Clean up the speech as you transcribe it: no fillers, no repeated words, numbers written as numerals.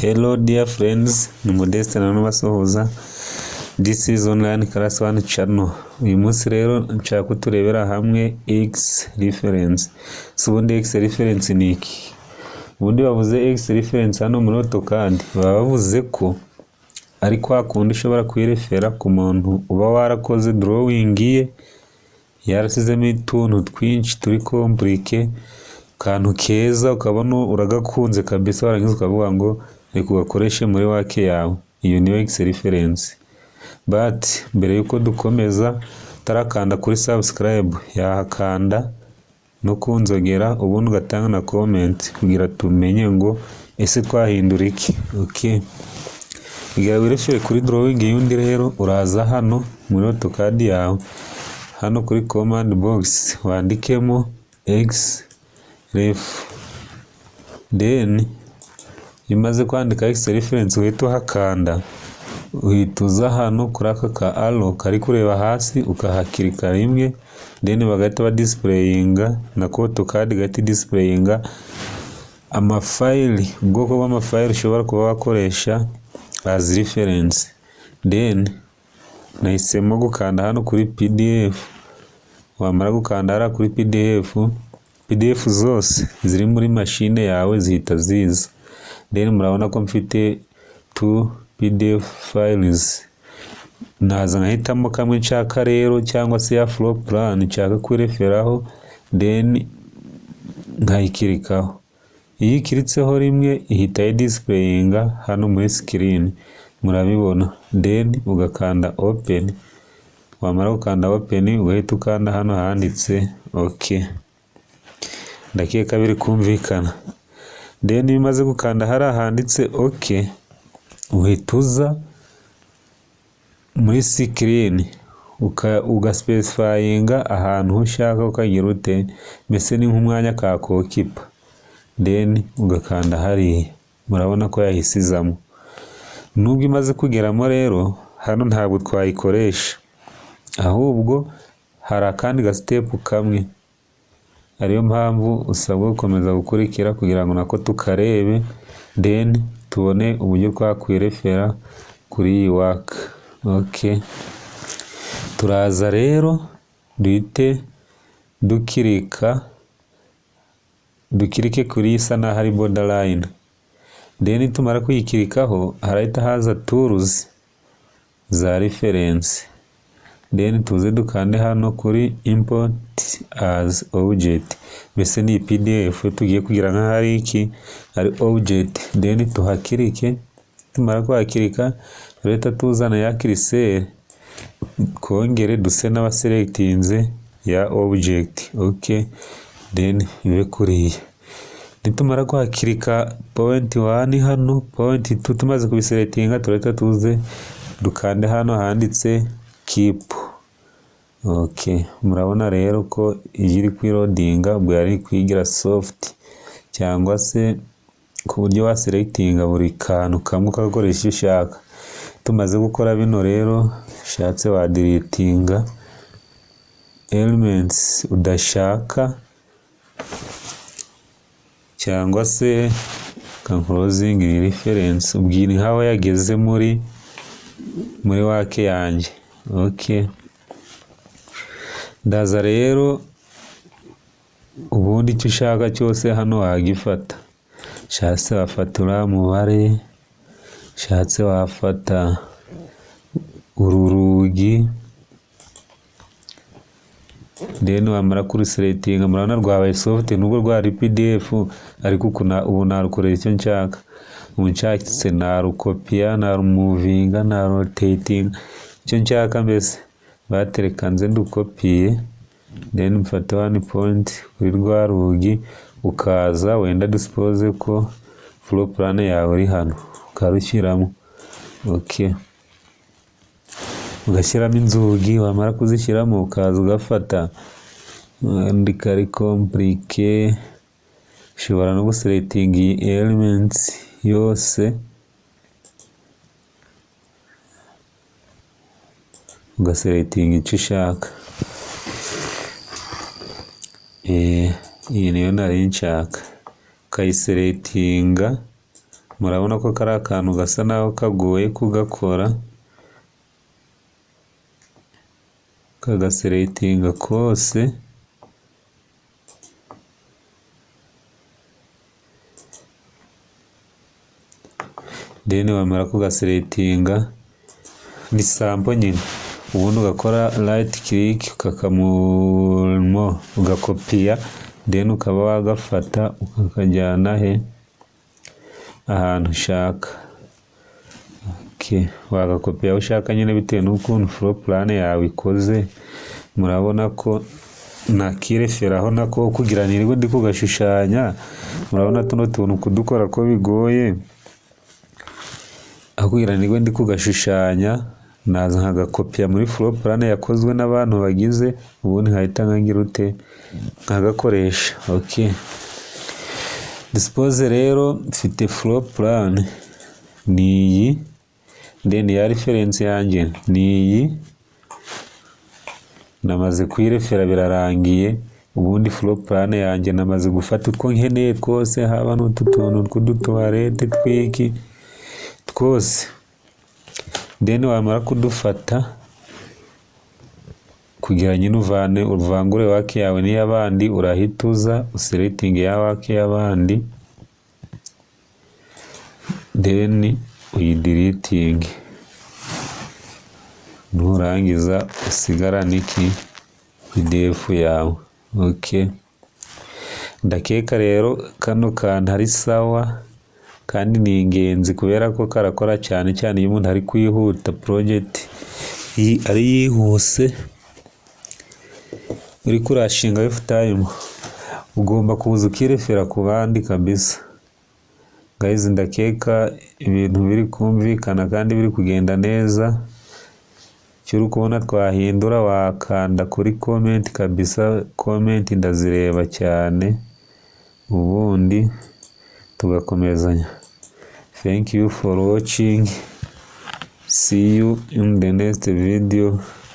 Hello dear friends, ni Modeste na nubasohoza. This is online class 1 channel. Uyu munsi rero nshaka ko turebera hamwe XReference. So ubundi XReference ni iki? Ubundi bavuze XReference hano muri AutoCAD baba bavuze ko ari kwa kundi ushobora kwirefera ku muntu uba warakoze drawing ye yarasizemo utuntu twinshi turi compliqué kantu keza ukabona uragakunze kabisa warangiza ukavuga ngo reka ugakoreshe muri wake yawe. Iyo niyo XReference. But mbere yuko dukomeza tarakanda kuri subscribe yahakanda no kunzogera ubundi ugatanga na comment kugira tumenye ngo ese twahindura iki. Okay. Igihe wirefere kuri drawing y'undi rero uraza hano muri AutoCAD yawe. Hano kuri command box wandikemo XRef. Then imaze kwandika XReference uhita uhakanda. Uhituza hano kuri aka ka arrow kari kureba hasi ukahakirika rimwe. Then bagahita ba displayinga na AutoCAD gati displayinga amafile, ubwoko bw'amafile ushobora kuba wakoresha as reference. Then nahisemo gukanda hano kuri PDF. Wamara gukanda hara kuri PDF zose ziri muri machine yawe zihita ziza. Then murabona ko mfite 2 PDF files. Naza nkahitamo kamwe nshaka rero cyangwa se ya floor plan nshaka kwireferaho, then nkayikirikaho. Iyo ikiritseho rimwe ihita displayinga hano muri screen murabibona. Then ugakanda open. Wamara gukanda open ugahita ukanda hano handitse okay. Ndakeka biri kumvikana. Then bimaze gukanda hara handitse okay, uhituza muri screen ugaspecifyinga ahantu ushaka ukagira ute mbese ni nk'umwanya ka kokipa. Then ugakanda hariya murabona ko yahisizamo. Nubwo imaze kugeramo rero hano ntabwo twayikoresha, ahubwo hari akandi ga step kamwe, ariyo mpamvu usabwa gukomeza gukurikira kugira ngo nako tukarebe, then tubone uburyo twakwirefera kuri iyi work. Okay. Turaza rero duhite dukirike kuri isa na hari borderline. Then tumara kuyikirikaho harahita haza tools za reference. Then tuze dukande hano kuri import as object. Mbese ni PDF tugiye kugira nka hari iki ari object. Then tuhakirike. Tumara kuhakirika leta tuzana ya cursor kongere duse n'abaselectinze ya object. Okay. Then ibe kuriye. Nitumara kuhakirika point 1 hano, point 2 tumaze kubiselectinga tureta tuze dukande hano handitse keep. Okay, murabona rero ko iri kwirodinga ubwo yari kwigira soft cyangwa se ku buryo wa selectinga buri kantu kamwe ukakoresha ushaka. Tumaze gukora bino rero shatse wa deletinga elements udashaka cyangwa se closing reference ubwira hawe yageze muri wake yanjye. Okay. Ndaza rero ubundi icyo ushaka cyose hano wagifata. Shatse wafatura mubare, shatse wafata ururugi. Then wamara kuri selectinga murabona rwabaye soft nubwo rwari PDF ariko ubu narukoresha icyo nshaka. Ubu nshakitse narukopia, narumovinga, narotating icyo nshaka mbese batereka nze ndukopiye. Then mfata 1 point kuri rwa rugi ukaza wenda dispose ko floor plan yawe iri hano ukarushyiramo. Okay. Ugashyiramo inzugi, wamara kuzishyiramo ukaza ugafata ndikari compliqué, ushobora no guselecting elements yose ugaselecting icyo ushaka. Iyi niyo nari nshaka ukayiselectinga murabona ko kari akantu gasa naho kagoye kugakora, kagaseretinga kose, then wamara kugaseretinga ni sample nyine, ubundi ugakora right click ukakamurimo ugakopiya, then ukaba wagafata ukakajyana he ahantu ushaka. Wagakopiya aho ushaka nyine bitewe n'ukuntu floor plan yawe ikoze. Murabona ko nakireferaho nako kugira nirwe ndi kugashushanya, murabona tuno tuntu kudukora ko bigoye, aho kugira nirwe ndi kugashushanya naza nkagakopiya muri floor plan yakozwe n'abantu bagize, ubundi nkahita nkangira ute nkagakoresha. Dispose rero mfite floor plan ni iyi, then ya reference yanjye ni iyi, namaze kuyirefera birarangiye. Ubundi floor plan yanjye namaze gufata utwo nkeneye twose, haba n'utu tuntu tw'udutuwarete twiki twose, then wamara kudufata kugira nyine uvangure wake yawe n'iy'abandi, urahituza uselecting ya wake y'abandi, then uyideleting, nurangiza usigarana iki PDF yawe. Ndakeka rero kano kantu ari sawa kandi ni ingenzi kubera ko karakora cyane cyane iyo umuntu ari kwihuta project ari yihuse, uri kurashinga lifetime, ugomba kuza ukirefera ku bandi kabisa. Guys, ndakeka ibintu biri kumvikana kandi biri kugenda neza. Cyuri kubona twahindura wakanda kuri comment kabisa, comment ndazireba cyane, ubundi tugakomezanya. Thank you for watching. See you in the next video.